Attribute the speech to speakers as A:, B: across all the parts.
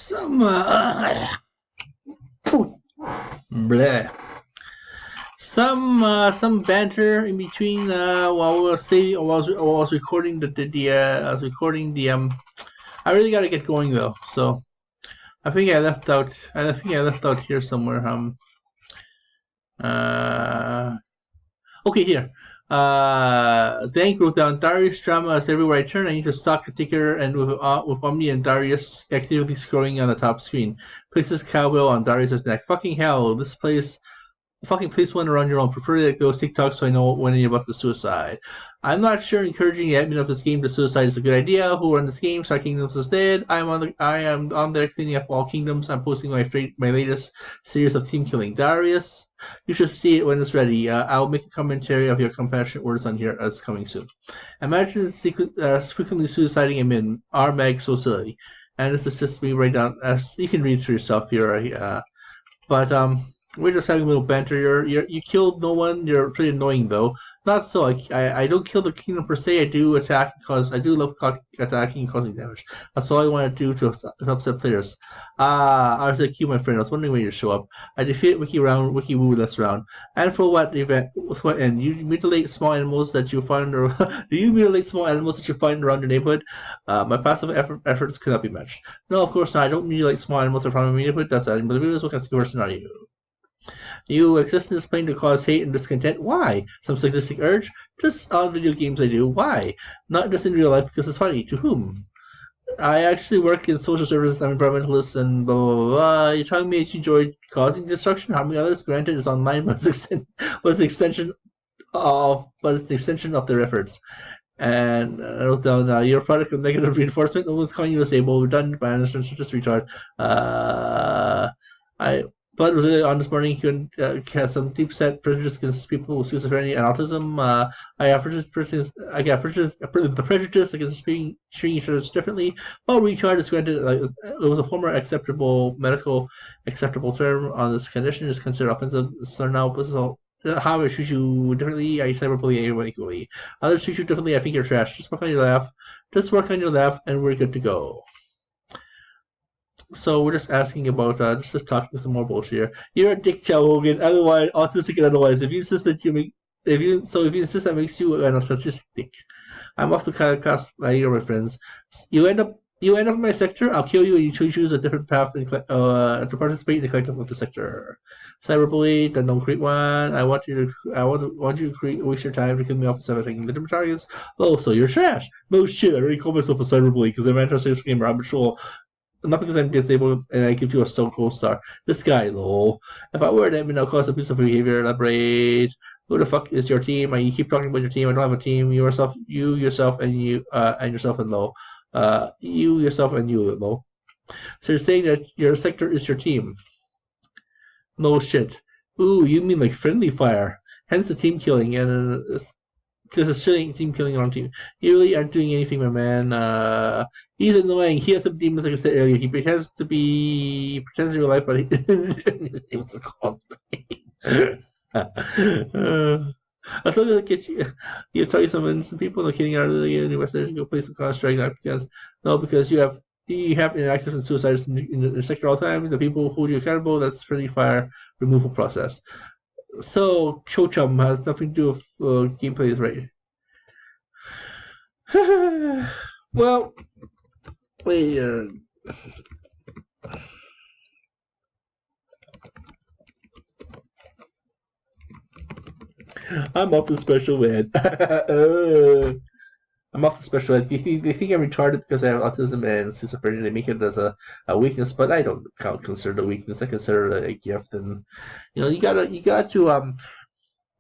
A: some bleh. Some banter in between while I was recording I really gotta get going though, so I think I left out here somewhere. Okay, here. Dank wrote down Darius drama is everywhere I turn. I need to stalk the ticker, and with Omni and Darius actively scrolling on the top screen. Places cowbell on Darius's neck. Fucking hell, this place. Fucking place one around your own. Prefer like those TikToks so I know when you're about the suicide. I'm not sure encouraging the admin of this game to suicide is a good idea. Who run this game? Star Kingdoms is dead. I am on there cleaning up all kingdoms. I'm posting my latest series of team killing Darius. You should see it when it's ready. I'll make a commentary of your compassionate words on here. It's coming soon. Imagine frequently suiciding a min. R mag so silly. And this is just me right down. You can read for yourself here. We're just having a little banter. You killed no one. You're pretty annoying though. Not so. I don't kill the kingdom per se. I do attack because I do love attacking and causing damage. That's all I want to do to upset players. I was like you, my friend. I was wondering when you'd show up. I defeated Wiki Woo last round. And for what event? With what end? You mutilate small animals that you find or do you mutilate small animals that you find around your neighborhood? My passive efforts could not be matched. No, of course not. I don't mutilate small animals around my neighborhood. That's what kind of person are you? You exist in this plane to cause hate and discontent. Why? Some sadistic urge? Just on video games I do. Why? Not just in real life because it's funny. To whom? I actually work in social services. I'm environmentalist and blah blah blah. Blah. You're telling me that you enjoy causing destruction, harming others? Granted, it's online, but it's an extension of their efforts. And I wrote down, you're a product of negative reinforcement. No one's calling you disabled. Redundant, banished, just retard. But was really on this morning, he has some deep-set prejudice against people with schizophrenia and autism. I got the prejudice against treating each other differently. Well, retard is granted, it was a former medical acceptable term on this condition is considered offensive. So now, how I treat you differently, I cyberbully everyone equally. Others treat you differently, I think you're trash. Just work on your laugh, and we're good to go. So we're just asking about just talking some more bullshit here. You're a dick, Chow Hogan. Otherwise, autistic and otherwise. If you insist that makes you an autistic dick. I'm off the kind of cast you're my friends. You end up in my sector. I'll kill you, and you choose a different path to participate in the collective of the sector. Cyberbully, the no create one. I want you to waste your time to kill me off instead of taking different targets. Oh, so you're trash. No shit. I already call myself a cyberbully because I'm an anti-social gamer. I'm sure. Not because I'm disabled and I give you a Stone Cold Star. This guy, lol. If I were an admin, I'll cause a piece of behavior. Elaborate. Who the fuck is your team? You keep talking about your team. I don't have a team. You yourself, and yourself and low. You yourself and you low. So you're saying that your sector is your team. No shit. Ooh, you mean like friendly fire. Hence the team killing and because it's team killing on team. You really aren't doing anything, my man. He's annoying. He has some demons, like I said earlier. He pretends to real life, but his name is called. I thought that gets you tell you some people are kidding out of the university. Go play some Counter-Strike, not because you have inactives and suicides in the sector all the time. The people who hold you accountable. That's friendly fire removal process. So, Chochum has nothing to do with gameplay, is right? Well, wait. I'm off the special ed. I'm off the special ed. They think I'm retarded because I have autism and schizophrenia. They make it as a weakness, but I don't consider it a weakness. I consider it a gift, and you got to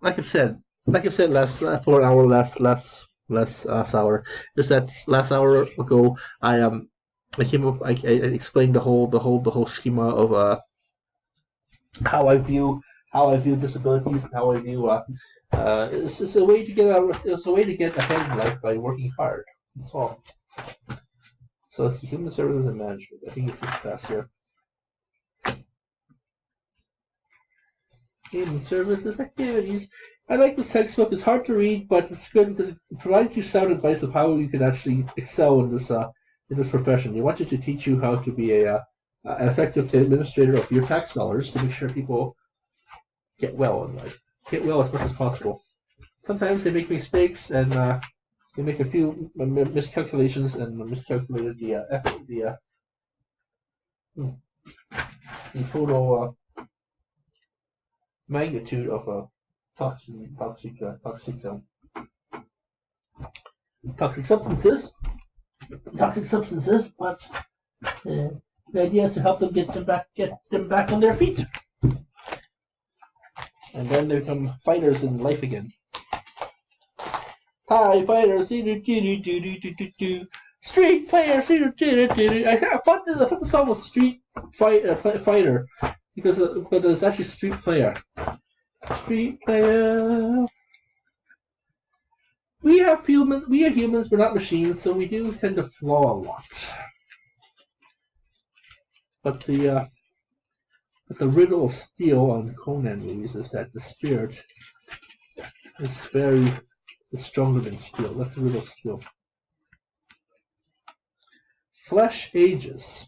A: like I said last for an hour last hour. Just that last hour ago, I came up. I explained the whole schema of how I view disabilities and how I view it's a way to get ahead in life by working hard. That's all. So it's human services and management. I think it's this class here. Human services activities. I like this textbook. It's hard to read, but it's good because it provides you sound advice of how you can actually excel in this profession. They want you to teach you how to be a an effective administrator of your tax dollars to make sure people get well in life. Get well as much as possible. Sometimes they make mistakes and they make a few miscalculations and miscalculated the total magnitude of toxic substances. But the idea is to help them get them back on their feet, and then they become fighters in life again. Hi, fighters! Street players! I thought the song was Street Fighter because but it's actually Street Player. Street Player. We are humans. We're not machines, so we do tend to flaw a lot. But the riddle of steel on Conan movies is that the spirit is stronger than steel. That's the riddle of steel. Flesh ages.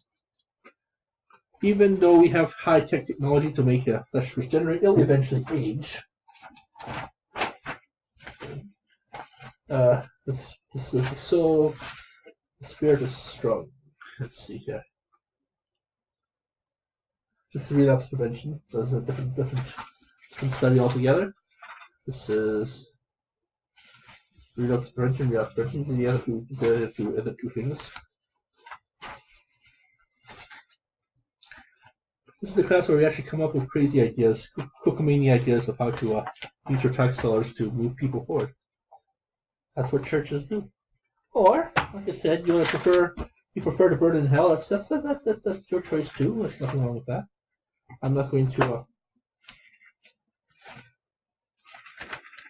A: Even though we have high-tech technology to make flesh regenerate, it'll eventually age. The spirit is strong. Let's see here. This is relapse prevention. So it's a different study altogether. This is relapse prevention. Relapse prevention. These are the other two things. This is the class where we actually come up with crazy ideas, cockamamie ideas of how to use your tax dollars to move people forward. That's what churches do. Or, like I said, you prefer to burn in hell. That's your choice too. There's nothing wrong with that. I'm not going to.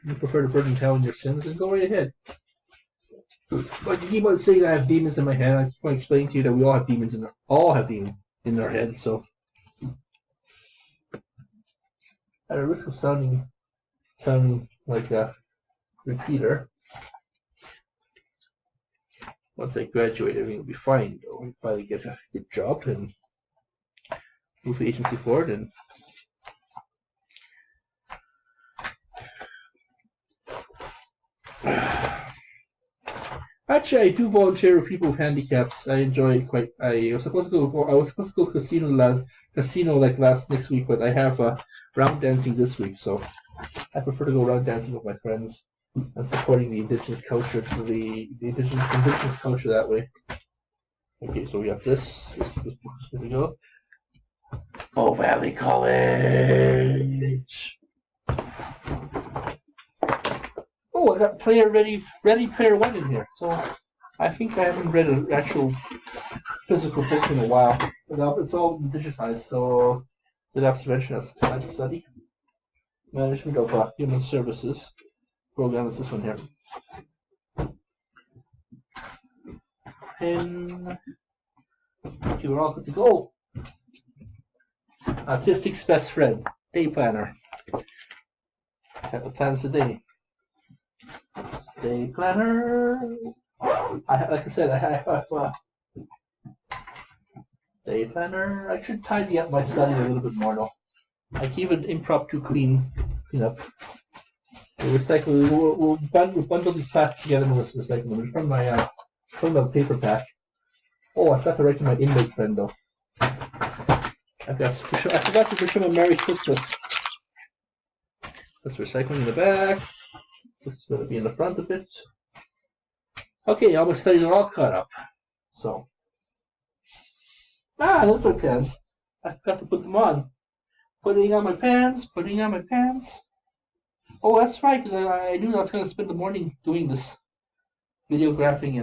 A: You prefer to burn in hell in your sins, then go right ahead. But you keep on saying I have demons in my head. I keep on explaining to you that we all have demons in our heads. So, at a risk of sounding like a repeater, once I graduate, everything will be fine. Though I'll finally get a good job and move the agency forward. And actually, I do volunteer with people with handicaps. I enjoy it quite. I was supposed to go casino like next week, but I have round dancing this week, so I prefer to go round dancing with my friends and supporting the indigenous culture, the indigenous culture that way. Okay, so we have this. Here we go. Oh, Valley College. Oh, I got Ready Player One in here. So I think I haven't read an actual physical book in a while. It's all digitized, so relapse prevention, that's time study. Management of Human Services program is this one here. And okay, we're all good to go. Autistic's best friend, day planner. Type of plans a day. Day planner. Like I said, I have day planner. I should tidy up my study a little bit more though. I keep it impromptu clean up. We'll recycle. We'll bundle these packs together and we'll recycle them. From the paper pack. Oh, I forgot to write to my inmate friend though. I forgot to wish him a Merry Christmas. That's recycling in the back. This is going to be in the front a bit. Okay, all my studies are all caught up. So. Those are my pants. I forgot to put them on. Putting on my pants. Oh, that's right, because I knew I was going to spend the morning doing this videographing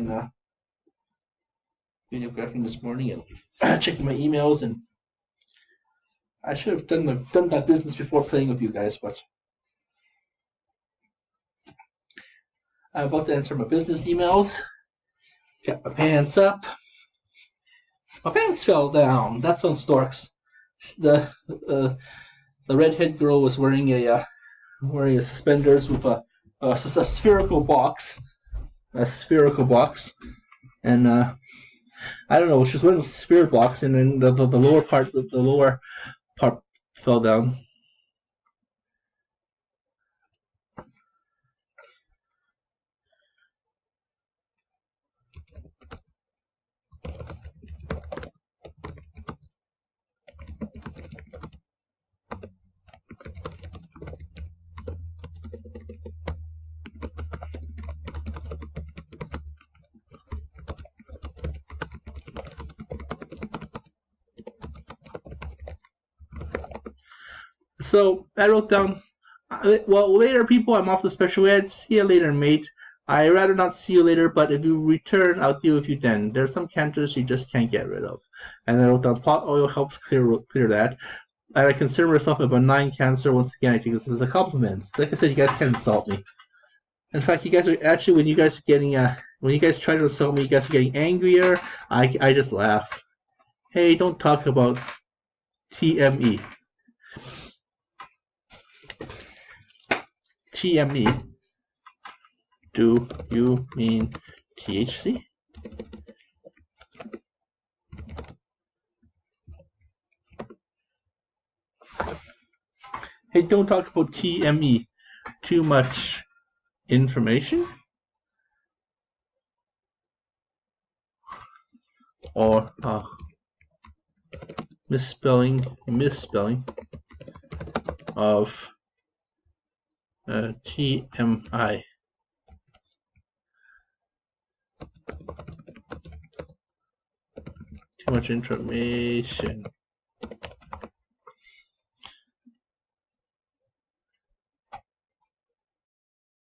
A: this morning and checking my emails, and I should have done that business before playing with you guys, but I'm about to answer my business emails. Get my pants up. My pants fell down. That's on Storks. The redhead girl was wearing a suspenders with a spherical box, and I don't know. She's wearing spirit box, and then the lower part, the lower part fell down. So I wrote down, well, later, people, I'm off the special ed. See you later, mate. I rather not see you later, but if you return, I'll deal with you then. There's some canters you just can't get rid of. And I wrote down, pot oil helps clear that. I consider myself a benign cancer. Once again, I think this is a compliment. Like I said, you guys can insult me. In fact, you guys are actually, when you guys are getting when you guys try to insult me, you guys are getting angrier. I just laugh. Hey, don't talk about TME. TME. Do you mean THC? Hey, don't talk about TME. Too much information? Or misspelling of TMI. Too much information.